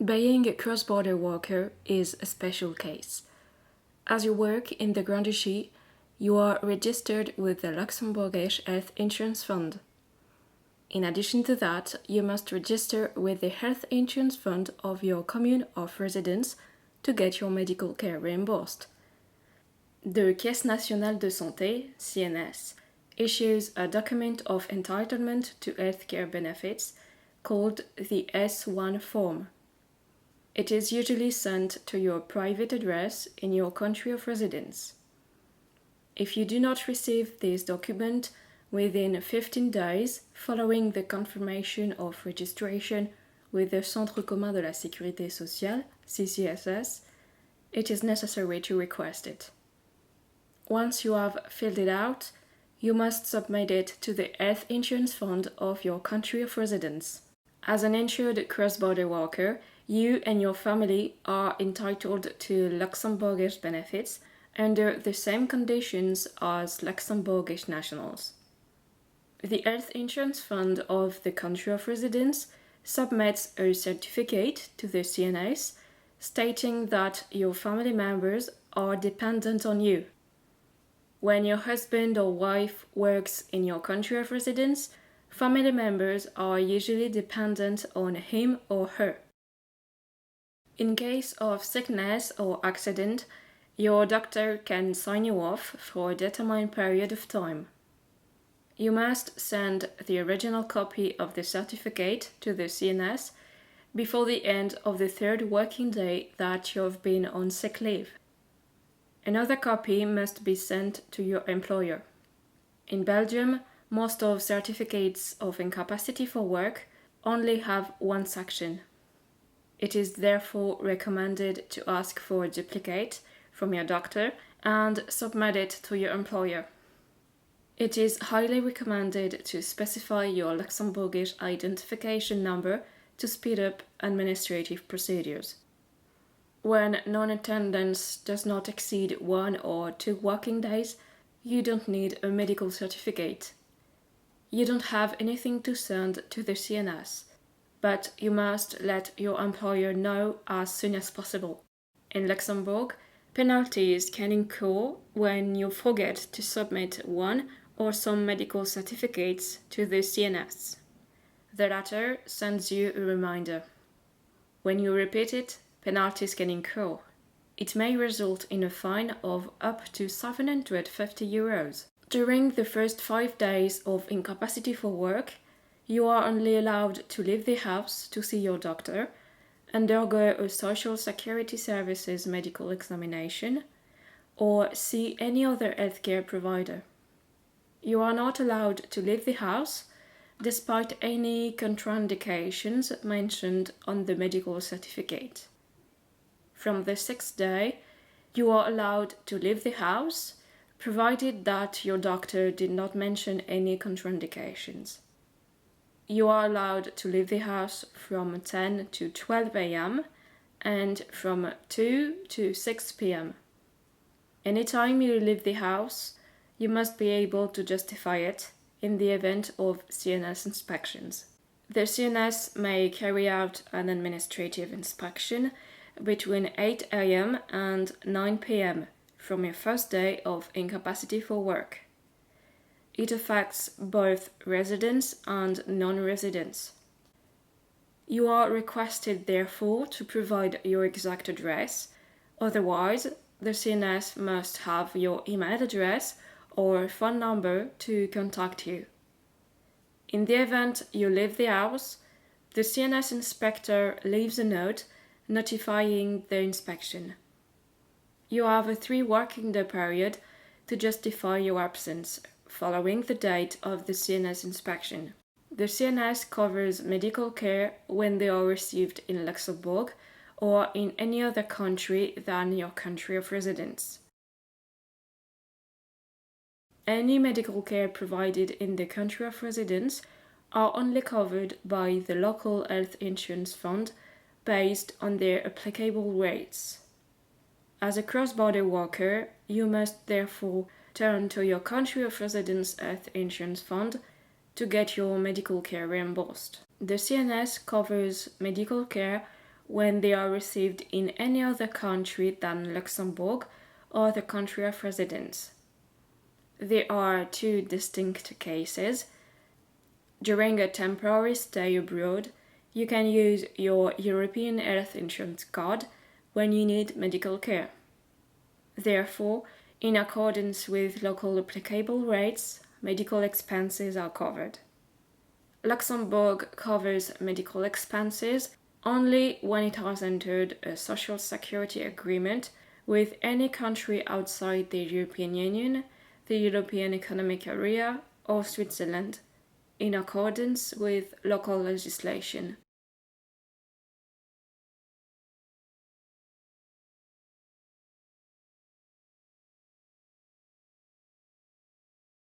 Being a cross-border worker is a special case. As you work in the Grand Duchy, you are registered with the Luxembourgish Health Insurance Fund. In addition to that, you must register with the Health Insurance Fund of your commune of residence to get your medical care reimbursed. The Caisse Nationale de Santé, CNS, issues a document of entitlement to healthcare benefits called the S1 form. It is usually sent to your private address in your country of residence. If you do not receive this document within 15 days following the confirmation of registration with the Centre commun de la Sécurité sociale, CCSS, it is necessary to request it. Once you have filled it out, you must submit it to the Health Insurance Fund of your country of residence. As an insured cross-border worker, you and your family are entitled to Luxembourgish benefits under the same conditions as Luxembourgish nationals. The Health Insurance Fund of the country of residence submits a certificate to the CNS stating that your family members are dependent on you. When your husband or wife works in your country of residence, family members are usually dependent on him or her. In case of sickness or accident, your doctor can sign you off for a determined period of time. You must send the original copy of the certificate to the CNS before the end of the 3rd working day that you have been on sick leave. Another copy must be sent to your employer. In Belgium, most of certificates of incapacity for work only have one section. It is therefore recommended to ask for a duplicate from your doctor and submit it to your employer. It is highly recommended to specify your Luxembourgish identification number to speed up administrative procedures. When non-attendance does not exceed 1 or 2 working days, you don't need a medical certificate. You don't have anything to send to the CNS, but you must let your employer know as soon as possible. In Luxembourg, penalties can incur when you forget to submit one or some medical certificates to the CNS. The latter sends you a reminder. When you repeat it, penalties can incur. It may result in a fine of up to €750. During the first 5 days of incapacity for work, you are only allowed to leave the house to see your doctor, undergo a Social Security Services medical examination, or see any other healthcare provider. You are not allowed to leave the house despite any contraindications mentioned on the medical certificate. From the 6th day, you are allowed to leave the house, provided that your doctor did not mention any contraindications. You are allowed to leave the house from 10 to 12 a.m. and from 2 to 6 p.m. Anytime you leave the house, you must be able to justify it in the event of CNS inspections. The CNS may carry out an administrative inspection between 8 a.m. and 9 p.m. from your first day of incapacity for work. It affects both residents and non-residents. You are requested, therefore, to provide your exact address, otherwise the CNS must have your email address or phone number to contact you. In the event you leave the house, the CNS inspector leaves a note notifying the inspection. You have a 3 working day period to justify your absence following the date of the CNS inspection. The CNS covers medical care when they are received in Luxembourg or in any other country than your country of residence. Any medical care provided in the country of residence are only covered by the local health insurance fund based on their applicable rates. As a cross-border worker, you must therefore turn to your country of residence health insurance fund to get your medical care reimbursed. The CNS covers medical care when they are received in any other country than Luxembourg or the country of residence. There are two distinct cases. During a temporary stay abroad, you can use your European health insurance card when you need medical care. Therefore, in accordance with local applicable rates, medical expenses are covered. Luxembourg covers medical expenses only when it has entered a social security agreement with any country outside the European Union, the European Economic Area, or Switzerland, in accordance with local legislation.